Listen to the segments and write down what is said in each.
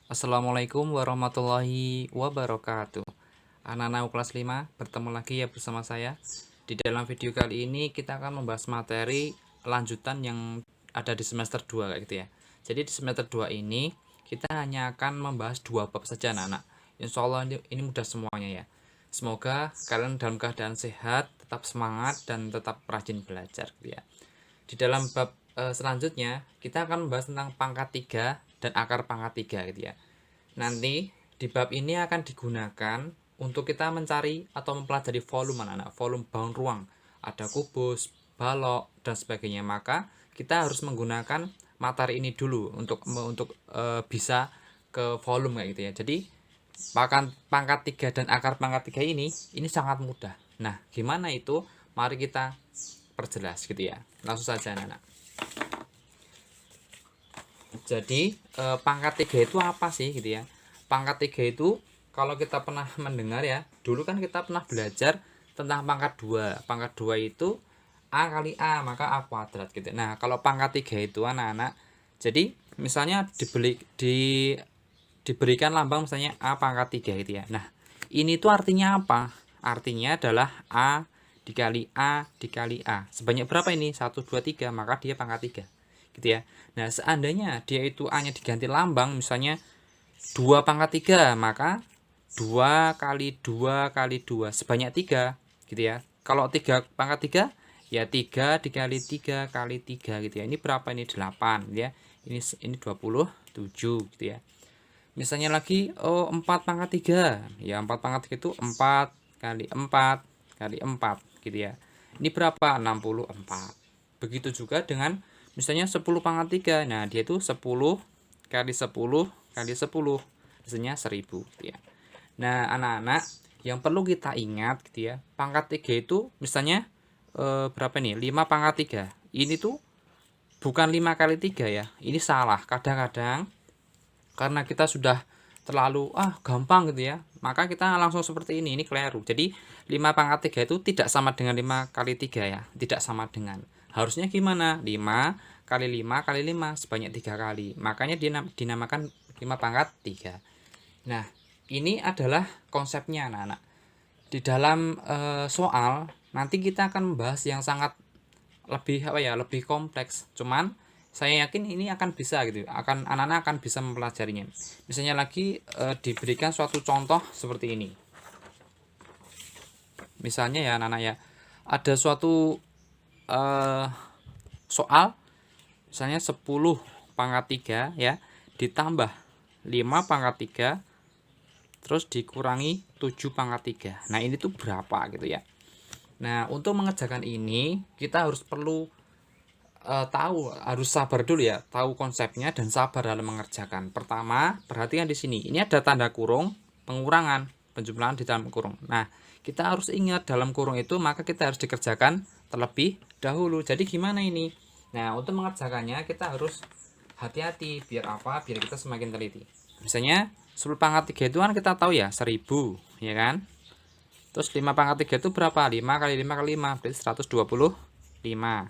Assalamualaikum warahmatullahi wabarakatuh. Anak-anak kelas 5, bertemu lagi ya bersama saya. Di dalam video kali ini kita akan membahas materi lanjutan yang ada di semester 2 kayak gitu ya. Jadi di semester 2 ini kita hanya akan membahas 2 bab saja anak-anak. Insya Allah ini mudah semuanya ya. Semoga kalian dalam keadaan sehat, tetap semangat dan tetap rajin belajar gitu ya. Di dalam bab selanjutnya kita akan membahas tentang pangkat 3 dan akar pangkat 3 gitu ya. Nanti di bab ini akan digunakan untuk kita mencari atau mempelajari volume anak-anak, volume bound ruang. Ada kubus, balok dan sebagainya. Maka kita harus menggunakan materi ini dulu untuk bisa ke volume kayak gitu ya. Jadi pangkat 3 dan akar pangkat 3 ini sangat mudah. Nah, gimana itu? Mari kita perjelas gitu ya. Langsung saja anak-anak. Jadi pangkat 3 itu apa sih gitu ya? Pangkat 3 itu kalau kita pernah mendengar ya, dulu kan kita pernah belajar tentang pangkat 2. Pangkat 2 itu A kali A, maka A kuadrat gitu. Nah, kalau pangkat 3 itu anak-anak, jadi misalnya diberikan lambang misalnya A pangkat 3 gitu ya. Nah, ini tuh artinya apa? Artinya adalah A dikali A dikali A. Sebanyak berapa ini? 1, 2, 3, maka dia pangkat 3 gitu ya. Nah, seandainya dia itu A nya diganti lambang misalnya 2 pangkat 3, maka 2 kali 2 kali 2 sebanyak 3 gitu ya. Kalau 3 pangkat 3 ya 3 dikali 3 kali 3 gitu ya. Ini berapa ini? 8 gitu ya. Ini 27 gitu ya. Misalnya lagi 4 pangkat 3. Ya 4 pangkat 3 itu 4 kali 4 kali 4 gitu ya. Ini berapa? 64. Begitu juga dengan misalnya 10 pangkat 3. Nah, dia itu 10 kali 10 kali 10. Hasilnya 1000 gitu ya. Nah, anak-anak yang perlu kita ingat gitu ya. Pangkat 3 itu misalnya berapa nih? 5 pangkat 3. Ini tuh bukan 5 kali 3 ya. Ini salah. Kadang-kadang karena kita sudah terlalu gampang gitu ya, maka kita langsung seperti ini keliru. Jadi 5 pangkat 3 itu tidak sama dengan 5 kali 3 ya, tidak sama dengan. Harusnya gimana? 5 kali 5 kali 5 sebanyak 3 kali, makanya dinamakan 5 pangkat 3. Nah, ini adalah konsepnya anak-anak. Di dalam soal nanti kita akan membahas yang sangat lebih kompleks. Cuman saya yakin ini akan bisa gitu, anak-anak akan bisa mempelajarinya. Misalnya lagi diberikan suatu contoh seperti ini. Misalnya ya anak-anak ya, ada suatu soal misalnya 10 pangkat 3 ya ditambah 5 pangkat 3 terus dikurangi 7 pangkat 3. Nah, ini tuh berapa gitu ya. Nah, untuk mengerjakan ini kita perlu harus sabar dulu ya, tahu konsepnya dan sabar dalam mengerjakan. Pertama, perhatikan di sini. Ini ada tanda kurung, pengurangan, penjumlahan di dalam kurung. Nah, kita harus ingat dalam kurung itu maka kita harus dikerjakan terlebih dahulu. Jadi gimana ini? Nah, untuk mengerjakannya kita harus hati-hati biar apa? Biar kita semakin teliti. Misalnya 10 pangkat 3 itu kan kita tahu ya 1000, ya kan? Terus 5 pangkat 3 itu berapa? 5 kali 5 kali 5 berarti 125.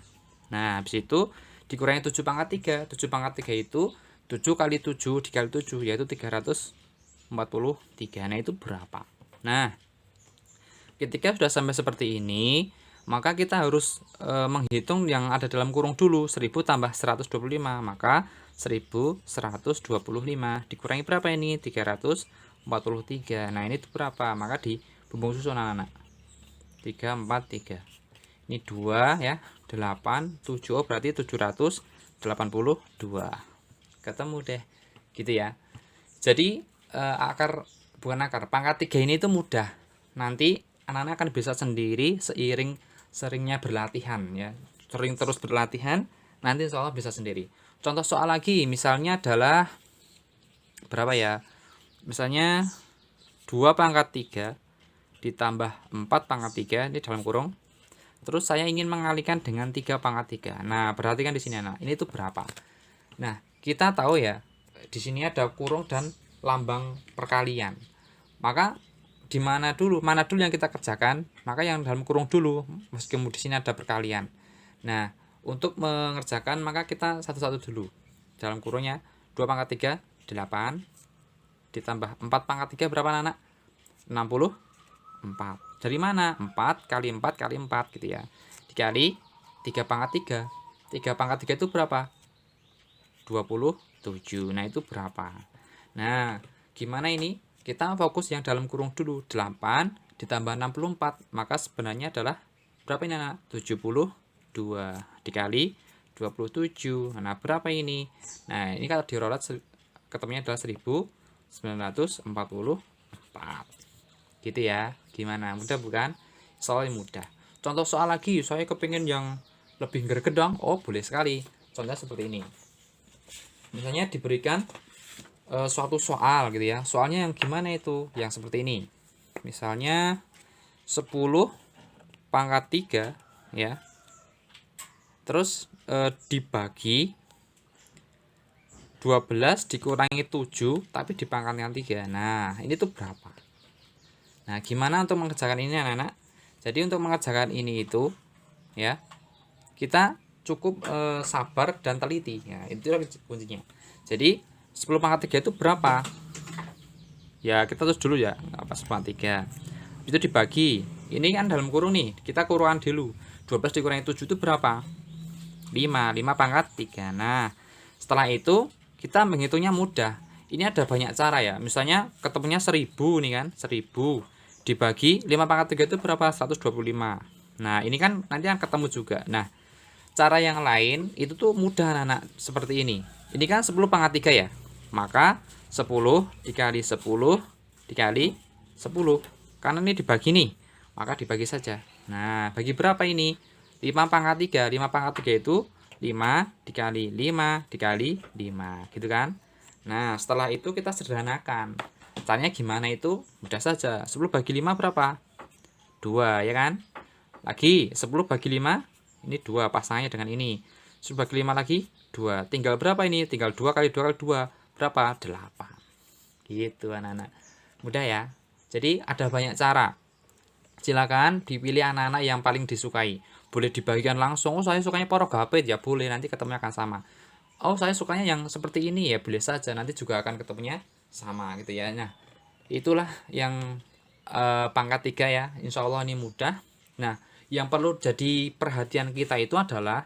Nah, habis itu dikurangi 7 pangkat 3. 7 pangkat 3 itu 7 kali 7 dikali 7 yaitu 343. Nah, itu berapa? Nah, ketika sudah sampai seperti ini, maka kita harus menghitung yang ada dalam kurung dulu. 1000 tambah 125, maka 1125 dikurangi berapa ini? 343. Nah, ini itu berapa? Maka di bumbung susun anak-anak. 343. Ini 2 ya, 8, 7, berarti 782. Ketemu deh. Gitu ya. Jadi pangkat 3 ini itu mudah. Nanti anak-anak akan bisa sendiri seiring seringnya berlatihan ya. Sering terus berlatihan, nanti insya Allah bisa sendiri. Contoh soal lagi, misalnya adalah berapa ya? Misalnya 2 pangkat 3 ditambah 4 pangkat 3 ini dalam kurung. Terus saya ingin mengalihkan dengan 3 pangkat 3. Nah, perhatikan di sini anak. Ini tuh berapa? Nah, kita tahu ya, di sini ada kurung dan lambang perkalian. Maka di mana dulu? Mana dulu yang kita kerjakan? Maka yang dalam kurung dulu, meskipun di sini ada perkalian. Nah, untuk mengerjakan maka kita satu-satu dulu. Dalam kurungnya 2 pangkat 3 8, ditambah 4 pangkat 3 berapa anak? 64. Dari mana? 4 kali 4 kali 4 gitu ya. Dikali 3 pangkat 3. 3 pangkat 3 itu berapa? 27. Nah, itu berapa? Nah, gimana ini? Kita fokus yang dalam kurung dulu. 8 ditambah 64. Maka sebenarnya adalah berapa ini anak? 72 dikali 27. Nah, berapa ini? Nah, ini kalau dirolat ketemunya adalah 1944. Gitu ya. Gimana? Mudah bukan? Soalnya mudah. Contoh soal lagi, saya kepingin yang lebih gergedang. Oh, boleh sekali. Contohnya seperti ini. Misalnya diberikan suatu soal gitu ya. Soalnya yang gimana itu? Yang seperti ini. Misalnya 10 pangkat 3 ya. Terus dibagi 12 dikurangi 7 tapi dipangkatkan 3. Nah, ini tuh berapa? Nah, gimana untuk mengerjakan ini anak-anak? Jadi untuk mengerjakan ini itu ya, kita cukup sabar dan teliti ya. Itu kuncinya. Jadi 10 pangkat 3 itu berapa? Ya, kita terus dulu ya, apa 10 pangkat 3. Itu dibagi. Ini kan dalam kurung nih, kita kurangan dulu. 12 dikurangi 7 itu berapa? 5 pangkat 3. Nah, setelah itu kita menghitungnya mudah. Ini ada banyak cara ya. Misalnya ketemunya 1000 nih kan, 1000 dibagi 5 pangkat 3 itu berapa? 125. Nah, ini kan nanti akan ketemu juga. Nah, cara yang lain itu tuh mudah anak-anak, seperti ini. Ini kan 10 pangkat 3 ya. Maka 10 dikali 10 dikali 10. Karena ini dibagi nih, maka dibagi saja. Nah, bagi berapa ini? 5 pangkat 3. 5 pangkat 3 itu 5 dikali 5 dikali 5. Gitu kan? Nah, setelah itu kita sederhanakan. Caranya gimana itu? Mudah saja. 10 bagi 5 berapa? 2, ya kan? Lagi 10 bagi 5, ini 2 pasangannya dengan ini. 10 bagi 5 lagi 2. Tinggal berapa ini? Tinggal 2 kali 2 kali 2. Berapa? 8. Gitu anak-anak. Mudah ya. Jadi ada banyak cara. Silakan dipilih anak-anak yang paling disukai. Boleh dibagikan langsung. Oh, saya sukanya porogapit ya, boleh, nanti ketemunya akan sama. Oh, saya sukanya yang seperti ini ya, boleh saja, nanti juga akan ketemunya sama gitu ya. Nah, itulah yang pangkat 3 ya. Insya Allah ini mudah. Nah, yang perlu jadi perhatian kita itu adalah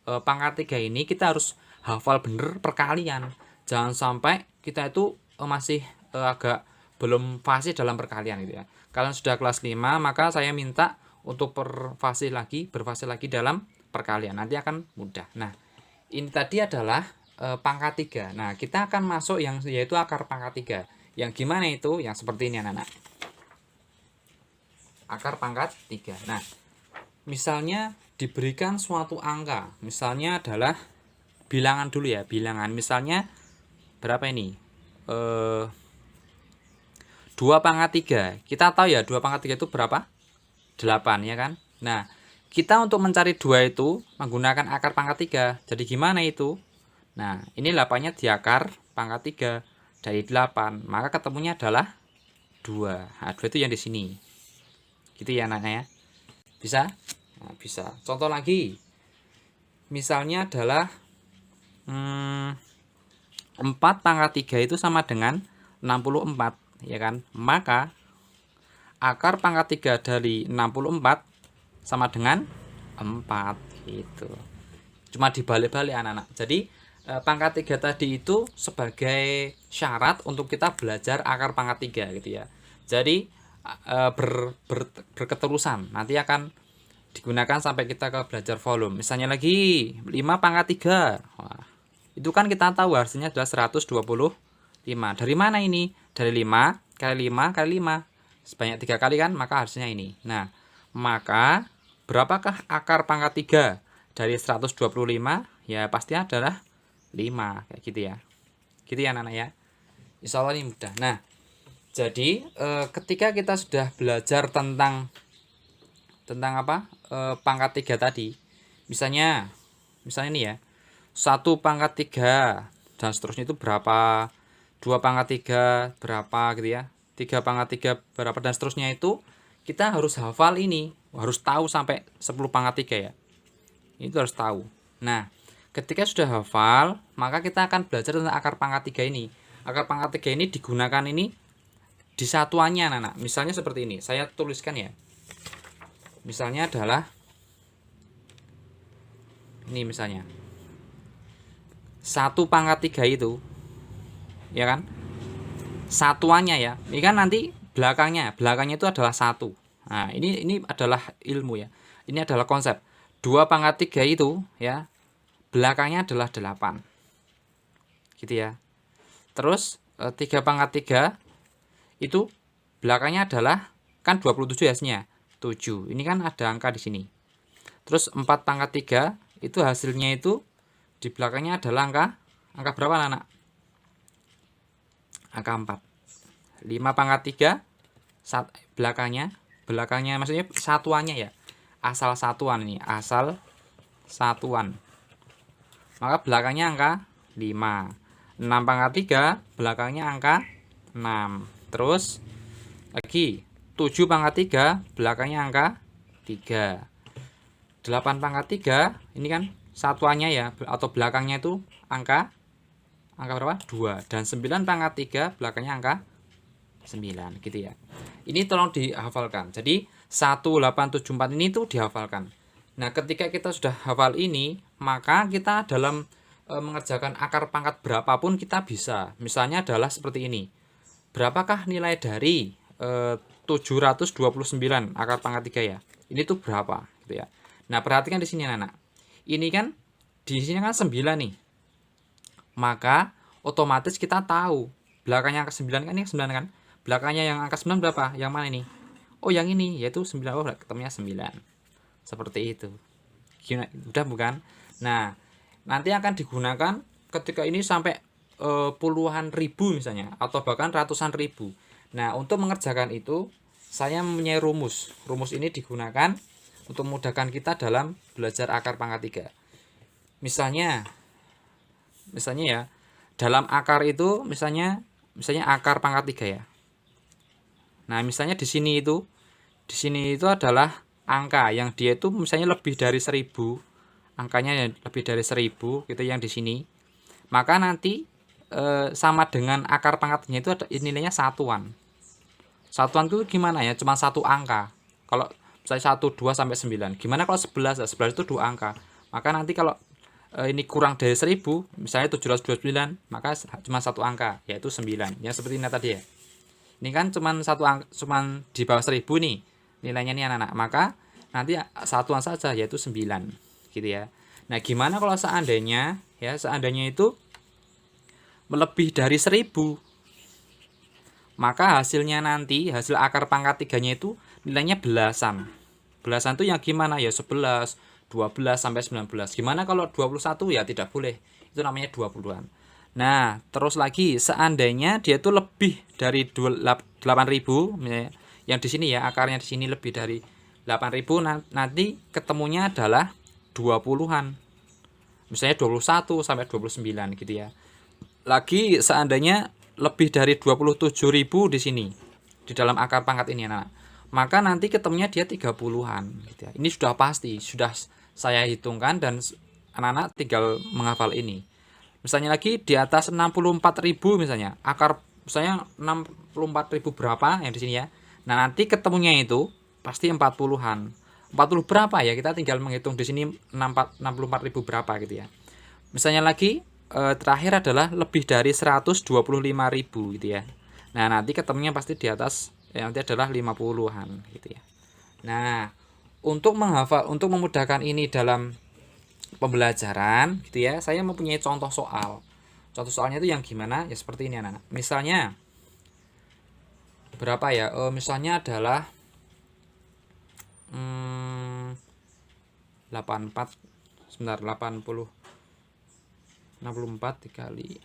pangkat 3 ini kita harus hafal bener perkalian. Jangan sampai kita itu masih agak belum fasih dalam perkalian gitu ya. Kalian sudah kelas 5, maka saya minta untuk berfasih lagi dalam perkalian. Nanti akan mudah. Nah, ini tadi adalah pangkat 3. Nah, kita akan masuk yang yaitu akar pangkat 3. Yang gimana itu? Yang seperti ini anak-anak. Akar pangkat 3. Nah, misalnya diberikan suatu angka. Misalnya adalah bilangan dulu ya, bilangan. Misalnya berapa ini? 2 pangkat 3. Kita tahu ya 2 pangkat 3 itu berapa? 8 ya kan? Nah, kita untuk mencari 2 itu menggunakan akar pangkat 3. Jadi gimana itu? Nah, ini 8-nya di akar pangkat 3 dari 8. Maka ketemunya adalah 2. Nah, 2 itu yang di sini. Gitu ya anaknya ya. Bisa? Nah, bisa. Contoh lagi. Misalnya adalah 4 pangkat 3 itu sama dengan 64. Ya kan? Maka akar pangkat 3 dari 64 sama dengan 4 gitu. Cuma dibalik-balik anak-anak. Jadi pangkat 3 tadi itu sebagai syarat untuk kita belajar akar pangkat 3 gitu ya. Jadi berketerusan. Nanti akan digunakan sampai kita ke belajar volume. Misalnya lagi 5 pangkat 3. Wah, itu kan kita tahu hasilnya adalah 125. Dari mana ini? Dari 5 kali 5 kali 5. Sebanyak 3 kali kan, maka hasilnya ini. Nah, maka berapakah akar pangkat 3 dari 125? Ya, pasti adalah 5. Kayak gitu ya. Gitu ya anak-anak ya. Insya Allah ini mudah. Nah, jadi ketika kita sudah belajar tentang apa? Pangkat 3 tadi. Misalnya ini ya. 1 pangkat 3 dan seterusnya itu berapa? 2 pangkat 3 berapa gitu ya. 3 pangkat 3 berapa dan seterusnya itu kita harus hafal ini. Harus tahu sampai 10 pangkat 3 ya. Itu harus tahu. Nah, ketika sudah hafal, maka kita akan belajar tentang akar pangkat 3 ini. akar pangkat 3 ini digunakan ini di satuannya anak-anak. Misalnya seperti ini, saya tuliskan ya. Misalnya adalah ini misalnya 1 pangkat 3 itu, ya kan? Satuannya ya. Ini kan nanti belakangnya itu adalah 1. Nah, ini adalah ilmu ya. Ini adalah konsep. 2 pangkat 3 itu ya, belakangnya adalah 8. Gitu ya. Terus 3 pangkat 3 itu belakangnya adalah kan 27 hasilnya 7. Ini kan ada angka di sini. Terus 4 pangkat 3 itu hasilnya itu di belakangnya adalah angka berapa anak? Angka 4. 5 pangkat 3 belakangnya maksudnya satuannya ya. Asal satuan ini, asal satuan. Maka belakangnya angka 5. 6 pangkat 3 belakangnya angka 6. Terus lagi 7 pangkat 3 belakangnya angka 3. 8 pangkat 3 ini kan satuannya ya, atau belakangnya itu angka berapa? 2. Dan 9 pangkat 3 belakangnya angka 9 gitu ya. Ini tolong dihafalkan. Jadi 1874 ini tuh dihafalkan. Nah, ketika kita sudah hafal ini, maka kita dalam mengerjakan akar pangkat berapapun kita bisa. Misalnya adalah seperti ini. Berapakah nilai dari 729 akar pangkat 3 ya? Ini tuh berapa gitu ya. Nah, perhatikan di sini anak. Ini kan di sini kan 9 nih. Maka otomatis kita tahu belakangnya angka 9 kan, ini 9 kan. Belakangnya yang angka 9 berapa? Yang mana ini? Oh, yang ini yaitu 9. Oh, ketemunya 9. Seperti itu. Udah bukan? Nah, nanti akan digunakan ketika ini sampai puluhan ribu misalnya, atau bahkan ratusan ribu. Nah, untuk mengerjakan itu saya mempunyai rumus. Rumus ini digunakan untuk memudahkan kita dalam belajar akar pangkat 3. Misalnya ya, dalam akar itu misalnya akar pangkat 3 ya. Nah, misalnya di sini itu adalah angka yang dia itu misalnya lebih dari 1000. Angkanya yang lebih dari 1000 gitu yang di sini. Maka nanti sama dengan akar pangkatnya itu ada nilainya satuan. Satuan itu gimana ya? Cuma satu angka. Kalau misalnya 1, 2 sampai 9. Gimana kalau 11? 11 itu 2 angka. Maka nanti kalau ini kurang dari 1000, misalnya 729, maka cuma satu angka, yaitu 9. Ya seperti ini tadi ya. Ini kan cuma satu angka, cuma di bawah 1000 nih nilainya nih anak-anak. Maka nanti satuan saja, yaitu 9 gitu ya. Nah, gimana kalau seandainya itu melebih dari 1000, maka hasilnya nanti, hasil akar pangkat 3-nya itu nilainya belasan. Belasan itu yang gimana ya? 11, 12 sampai 19. Gimana kalau 21? Ya tidak boleh. Itu namanya 20-an. Nah, terus lagi seandainya dia itu lebih dari 8000, yang di sini ya, akarnya di sini lebih dari 8000, nanti ketemunya adalah 20-an. Misalnya 21 sampai 29 gitu ya. Lagi seandainya lebih dari 27.000 di sini, di dalam akar pangkat ini anak, maka nanti ketemunya dia 30-an gitu ya. Ini sudah pasti, sudah saya hitungkan dan anak-anak tinggal menghafal ini. Misalnya lagi di atas 64.000 misalnya, akar misalnya 64.000 berapa yang di sini ya. Nah, nanti ketemunya itu pasti 40-an. 40 berapa ya? Kita tinggal menghitung di sini 64.000 berapa gitu ya. Misalnya lagi terakhir adalah lebih dari 125.000 gitu ya. Nah, nanti ketemunya pasti di atas nanti adalah 50-an gitu ya. Nah, untuk memudahkan ini dalam pembelajaran gitu ya, saya mempunyai contoh soal. Contoh soalnya itu yang gimana? Ya seperti ini anak-anak. Misalnya berapa ya? Misalnya adalah 64 dikali,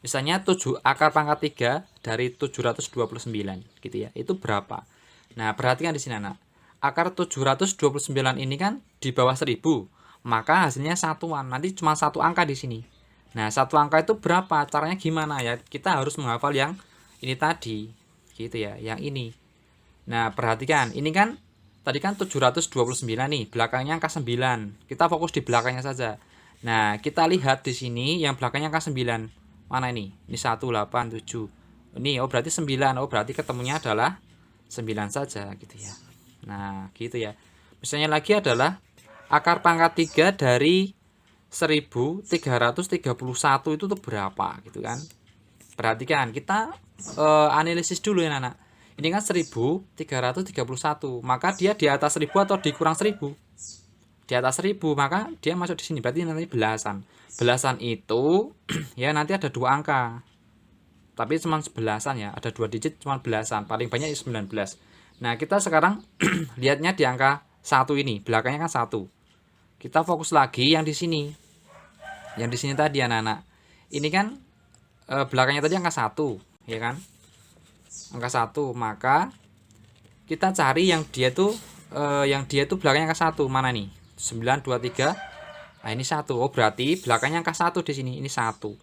misalnya 7 akar pangkat 3 dari 729 gitu ya. Itu berapa? Nah, perhatikan di sini anak. Akar 729 ini kan di bawah 1000, maka hasilnya satuan. Nanti cuma satu angka di sini. Nah, satu angka itu berapa? Caranya gimana ya? Kita harus menghafal yang ini tadi gitu ya, yang ini. Nah, perhatikan, ini kan tadi kan 729 nih, belakangnya angka 9. Kita fokus di belakangnya saja. Nah, kita lihat di sini yang belakangnya angka 9. Mana ini? Ini 187. Ini oh berarti 9. Oh berarti ketemunya adalah 9 saja gitu ya. Nah, gitu ya. Misalnya lagi adalah akar pangkat 3 dari 1331 itu tuh berapa gitu kan. Perhatikan, kita analisis dulu ya anak. Ini kan 1331, maka dia di atas 1000 atau dikurang 1000? Di atas 1000, maka dia masuk di sini. Berarti nanti belasan. Belasan itu ya nanti ada 2 angka. Tapi cuma sebelasan ya, ada 2 digit cuma belasan, paling banyak 19. Nah, kita sekarang lihatnya di angka 1 ini, belakangnya kan 1. Kita fokus lagi yang di sini. Yang di sini tadi anak-anak. Ini kan belakangnya tadi angka 1, ya kan? Angka 1, maka kita cari yang dia tuh belakangnya angka 1. Mana nih? 923. Nah, ini 1. Oh, berarti belakangnya angka 1 di sini. Ini 1.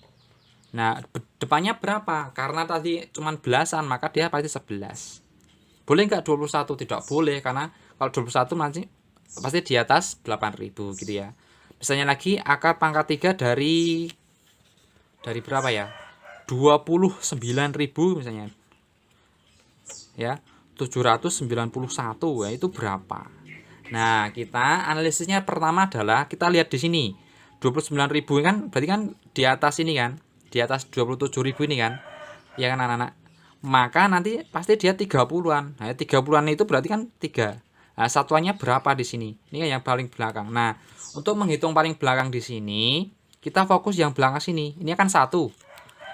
Nah, depannya berapa? Karena tadi cuman belasan, maka dia pasti 11. Boleh nggak 21? Tidak boleh, karena kalau 21 nanti pasti di atas 8000 gitu ya. Misalnya lagi akar pangkat 3 dari berapa ya? 29.000 misalnya. Ya, 791 ya, itu berapa? Nah, kita analisisnya pertama adalah kita lihat di sini. 29.000 kan berarti kan di atas ini kan? Di atas 27.000 ini kan, ya kan anak-anak. Maka nanti pasti dia 30-an. Nah, 30-an itu berarti kan 3. Nah, satuannya berapa di sini? Ini kan yang paling belakang. Nah, untuk menghitung paling belakang di sini, kita fokus yang belakang sini. Ini kan 1.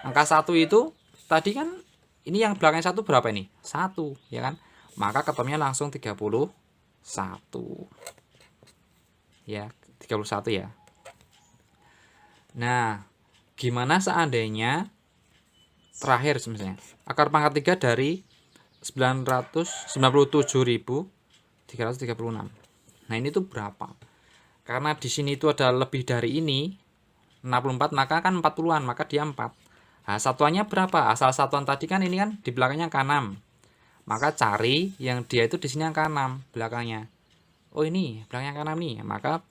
Angka 1 itu tadi kan ini yang belakangnya 1 berapa ini? 1, ya kan? Maka ketemunya langsung 31. Ya, 31 ya. Nah, gimana seandainya terakhir misalnya akar pangkat 3 dari 997.336. Nah, ini tuh berapa? Karena di sini itu ada lebih dari ini 64, maka kan 40-an, maka dia 4. Nah, satuannya berapa? Asal satuan tadi kan ini kan di belakangnya angka 6. Maka cari yang dia itu di sini angka 6 belakangnya. Oh, ini belakangnya angka 6 nih, maka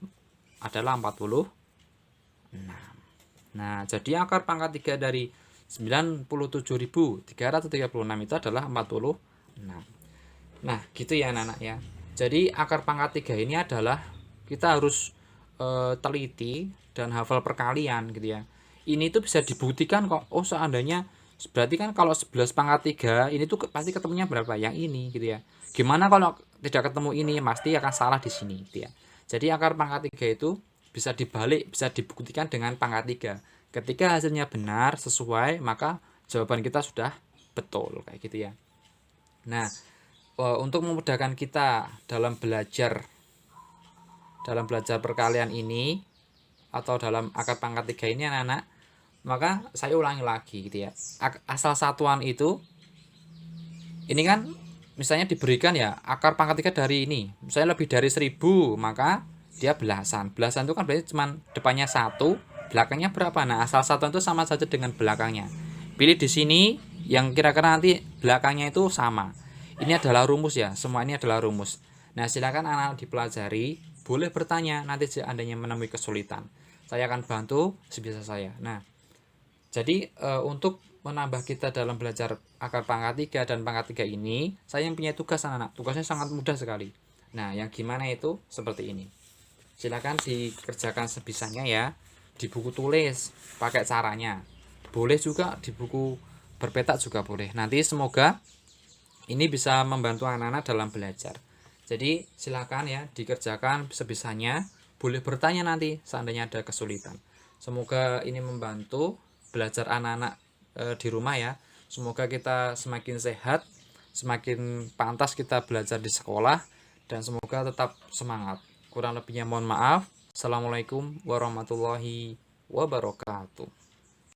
adalah 46. Nah, jadi akar pangkat 3 dari 97.336 itu adalah 46. Nah, gitu ya anak-anak ya. Jadi akar pangkat 3 ini adalah kita harus teliti dan hafal perkalian gitu ya. Ini tuh bisa dibuktikan kok. Oh, seandainya berarti kan kalau 11 pangkat 3 ini tuh pasti ketemunya berapa? Yang ini gitu ya. Gimana kalau tidak ketemu ini? Pasti akan salah di sini gitu ya. Jadi akar pangkat 3 itu bisa dibalik, bisa dibuktikan dengan pangkat 3. Ketika hasilnya benar sesuai, maka jawaban kita sudah betul kayak gitu ya. Nah, untuk memudahkan kita dalam belajar perkalian ini atau dalam akar pangkat 3 ini anak-anak, maka saya ulangi lagi gitu ya. Asal satuan itu ini kan misalnya diberikan ya akar pangkat 3 dari ini, misalnya lebih dari 1000, maka dia belasan. Belasan itu kan berarti cuma depannya 1, belakangnya berapa? Nah, asal satuan itu sama saja dengan belakangnya. Pilih di sini yang kira-kira nanti belakangnya itu sama. Ini adalah rumus ya, semua ini adalah rumus. Nah, silakan anak dipelajari, boleh bertanya nanti seandainya menemui kesulitan. Saya akan bantu sebisa saya. Nah, jadi untuk menambah kita dalam belajar akar pangkat 3 dan pangkat 3 ini, saya yang punya tugas anak-anak. Tugasnya sangat mudah sekali. Nah, yang gimana itu? Seperti ini. Silakan dikerjakan sebisanya ya. Di buku tulis pakai caranya. Boleh juga di buku berpetak juga boleh. Nanti semoga ini bisa membantu anak-anak dalam belajar. Jadi silakan ya dikerjakan sebisanya. Boleh bertanya nanti seandainya ada kesulitan. Semoga ini membantu belajar anak-anak di rumah ya. Semoga kita semakin sehat, semakin pantas kita belajar di sekolah, dan semoga tetap semangat. Kurang lebihnya mohon maaf. Assalamualaikum warahmatullahi wabarakatuh.